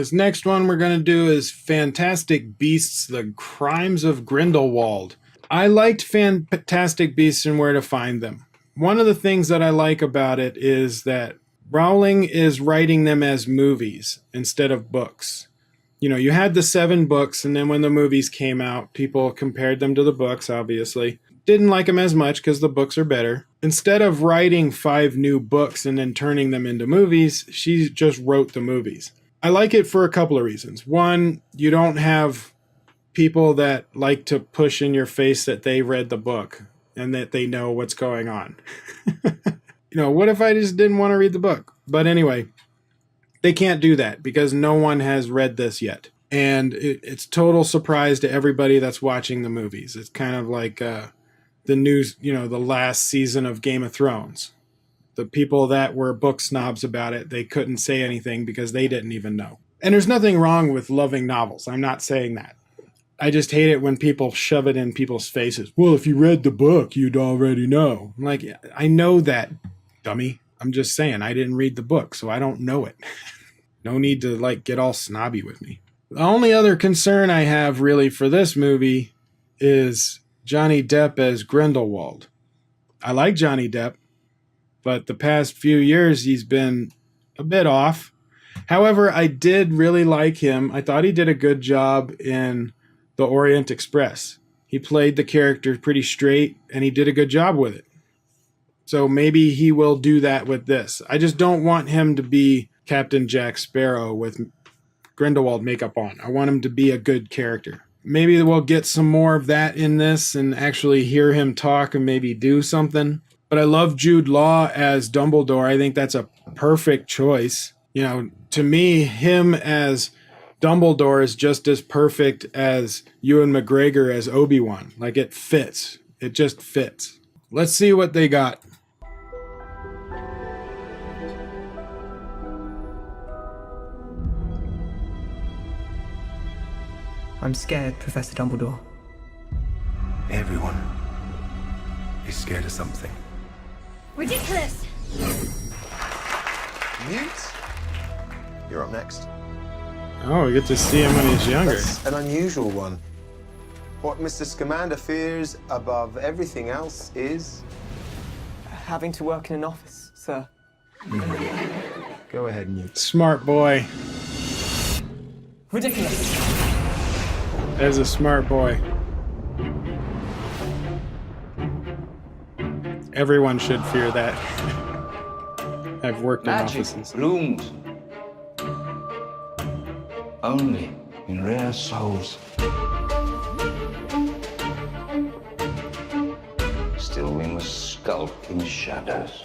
This next one we're going to do is Fantastic Beasts, The Crimes of Grindelwald. I liked Fantastic Beasts and Where to Find Them. One of the things that I like about it is that Rowling is writing them as movies instead of books. You know, you had the 7 books, and then when the movies came out, people compared them to the books, obviously. Didn't like them as much because the books are better. Instead of writing 5 new books and then turning them into movies, she just wrote the movies. I like it for a couple of reasons. One, you don't have people that like to push in your face that they read the book and that they know what's going on. You know, what if I just didn't want to read the book? But anyway, they can't do that because no one has read this yet. And it's total surprise to everybody that's watching the movies. It's kind of like the news, you know, the last season of Game of Thrones. The people that were book snobs about it, they couldn't say anything because they didn't even know. And there's nothing wrong with loving novels. I'm not saying that. I just hate it when people shove it in people's faces. Well, if you read the book, you'd already know. I'm like, I know that, dummy. I'm just saying I didn't read the book, so I don't know it. No need to like get all snobby with me. The only other concern I have really for this movie is Johnny Depp as Grindelwald. I like Johnny Depp, but the past few years he's been a bit off. However, I did really like him. I thought he did a good job in The Orient Express. He played the character pretty straight, and he did a good job with it. So maybe he will do that with this. I just don't want him to be Captain Jack Sparrow with Grindelwald makeup on. I want him to be a good character. Maybe we'll get some more of that in this and actually hear him talk and maybe do something. But I love Jude Law as Dumbledore. I think that's a perfect choice. You know, to me, him as Dumbledore is just as perfect as Ewan McGregor as Obi-Wan. Like, it fits. It just fits. Let's see what they got. I'm scared, Professor Dumbledore. Everyone is scared of something. Ridiculous! Mute? You're up next. Oh, we get to see him when he's younger. That's an unusual one. What Mr. Scamander fears above everything else is... Having to work in an office, sir. Go ahead, Mute. Smart boy. Ridiculous. As a smart boy. Everyone should fear that. I've worked in offices. Bloomed only in rare souls. Still, we must skulk in shadows.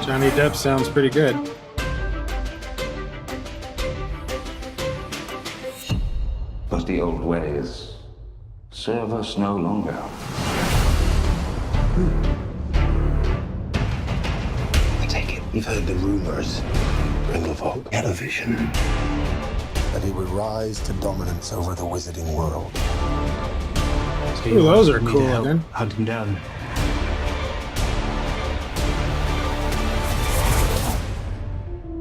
Johnny Depp sounds pretty good. But the old ways serve us no longer. I take it you've heard the rumors. Grindelwald had a vision That he would rise to dominance over the wizarding world. Ooh, those are cool looking. Hunt him down.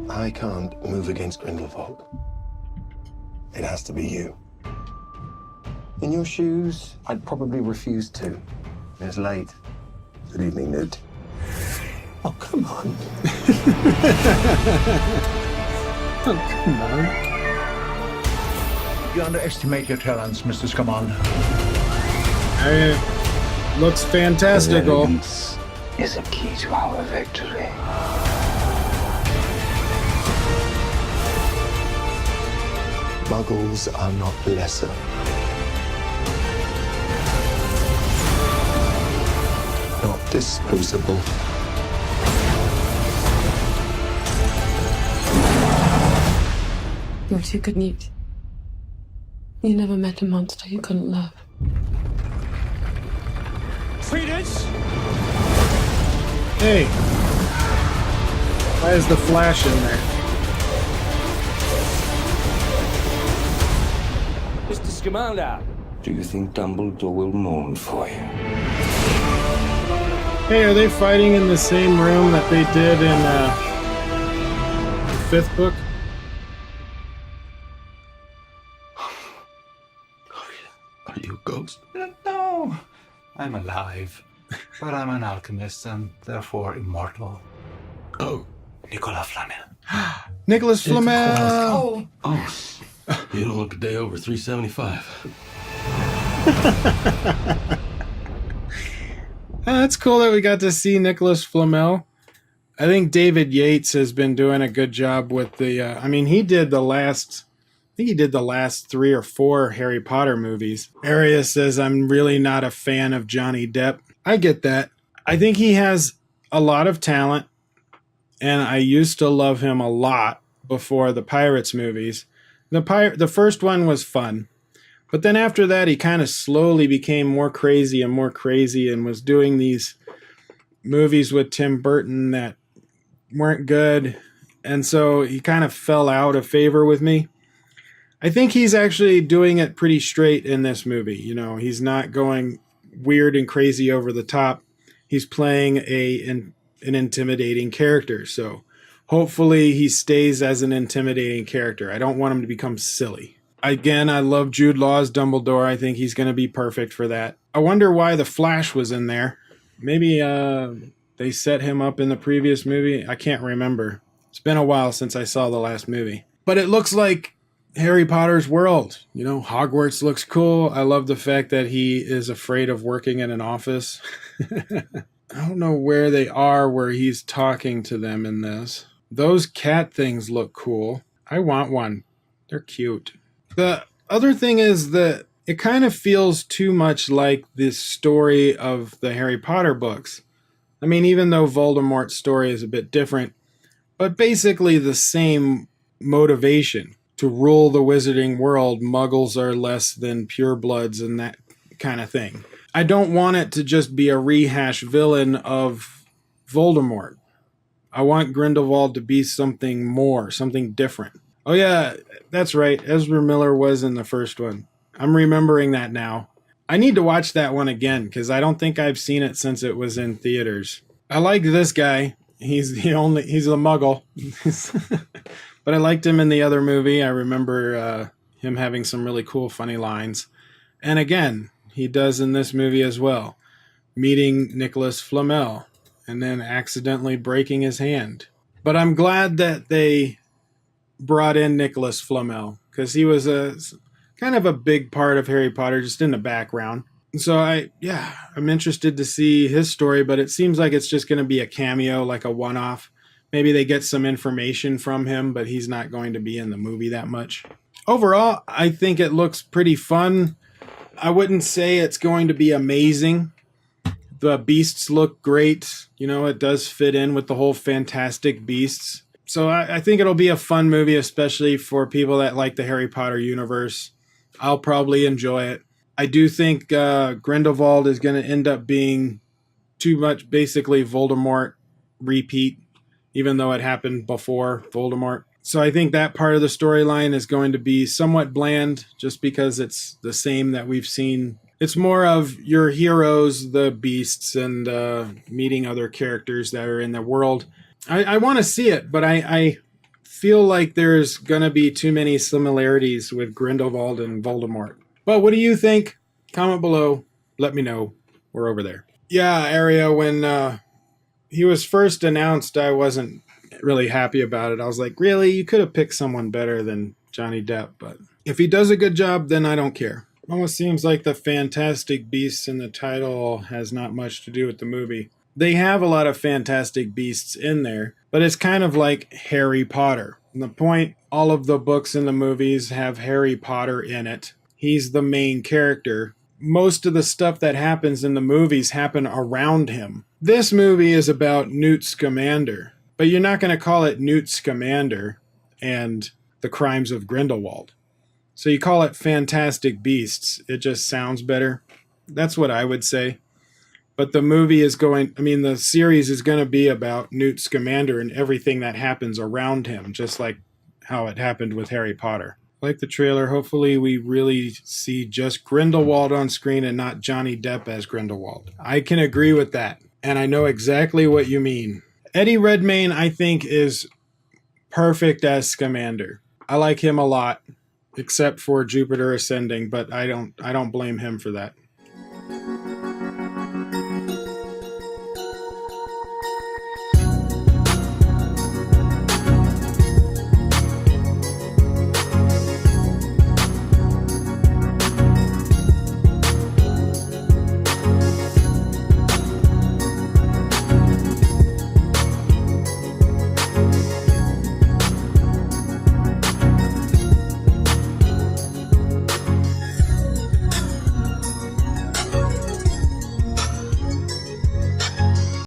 I can't move against Grindelwald. It has to be you. In your shoes, I'd probably refuse to. It's late. Good evening, Newt. Oh, come on. Oh, come on. You underestimate your talents, Mr. Scamander. Looks fantastical. Elegance is a key to our victory. Muggles are not lesser. Not disposable. You're too good, Newt. You never met a monster you couldn't love. Credence! Hey. Why is the Flash in there? Mr. Scamander. Do you think Dumbledore will mourn for you? Hey, are they fighting in the same room that they did in fifth book? Are you a ghost? No, I'm alive. But I'm an alchemist and therefore immortal. Oh. Nicolas Flamel. Nicholas Flamel! Oh. You don't look a day over 375. That's cool that we got to see Nicholas Flamel. I think David Yates has been doing a good job with the. He did the last. I think he did the last 3 or 4 Harry Potter movies. Aria says, I'm really not a fan of Johnny Depp. I get that. I think he has a lot of talent, and I used to love him a lot before the Pirates movies. The first one was fun. But then after that, he kind of slowly became more crazy and was doing these movies with Tim Burton that weren't good. And so he kind of fell out of favor with me. I think he's actually doing it pretty straight in this movie. You know, he's not going weird and crazy over the top. He's playing an intimidating character. So hopefully he stays as an intimidating character. I don't want him to become silly. Again, I love Jude Law's Dumbledore. I think he's going to be perfect for that. I wonder why the Flash was in there. Maybe they set him up in the previous movie. I can't remember. It's been a while since I saw the last movie. But it looks like Harry Potter's world. You know, Hogwarts looks cool. I love the fact that he is afraid of working in an office. I don't know where they are where he's talking to them in this. Those cat things look cool. I want one. They're cute. The other thing is that it kind of feels too much like the story of the Harry Potter books. I mean, even though Voldemort's story is a bit different, but basically the same motivation to rule the wizarding world. Muggles are less than purebloods and that kind of thing. I don't want it to just be a rehash villain of Voldemort. I want Grindelwald to be something more, something different. Oh yeah, that's right. Ezra Miller was in the first one. I'm remembering that now. I need to watch that one again because I don't think I've seen it since it was in theaters. I like this guy. He's a muggle. But I liked him in the other movie. I remember him having some really cool, funny lines. And again, he does in this movie as well. Meeting Nicholas Flamel and then accidentally breaking his hand. But I'm glad that they brought in Nicholas Flamel because he was a kind of a big part of Harry Potter, just in the background. So I'm interested to see his story, but it seems like it's just going to be a cameo, like a one-off. Maybe they get some information from him, but he's not going to be in the movie that much. Overall, I think it looks pretty fun. I wouldn't say it's going to be amazing. The beasts look great. You know, it does fit in with the whole Fantastic Beasts. So I think it'll be a fun movie, especially for people that like the Harry Potter universe. I'll probably enjoy it. I do think Grindelwald is going to end up being too much basically Voldemort repeat, even though it happened before Voldemort. So I think that part of the storyline is going to be somewhat bland just because it's the same that we've seen. It's more of your heroes, the beasts, and meeting other characters that are in the world. I want to see it, but I feel like there's going to be too many similarities with Grindelwald and Voldemort. But what do you think? Comment below. Let me know. We're over there. Yeah, Aria, when he was first announced, I wasn't really happy about it. I was like, really? You could have picked someone better than Johnny Depp. But if he does a good job, then I don't care. Almost seems like the Fantastic Beasts in the title has not much to do with the movie. They have a lot of Fantastic Beasts in there, but it's kind of like Harry Potter. And the point, all of the books in the movies have Harry Potter in it. He's the main character. Most of the stuff that happens in the movies happen around him. This movie is about Newt Scamander, but you're not going to call it Newt Scamander and the Crimes of Grindelwald. So you call it Fantastic Beasts. It just sounds better. That's what I would say. But the movie is the series is going to be about Newt Scamander and everything that happens around him, just like how it happened with Harry Potter. Like the trailer, hopefully we really see just Grindelwald on screen and not Johnny Depp as Grindelwald. I can agree with that, and I know exactly what you mean. Eddie Redmayne, I think, is perfect as Scamander. I like him a lot, except for Jupiter Ascending, but I don't blame him for that.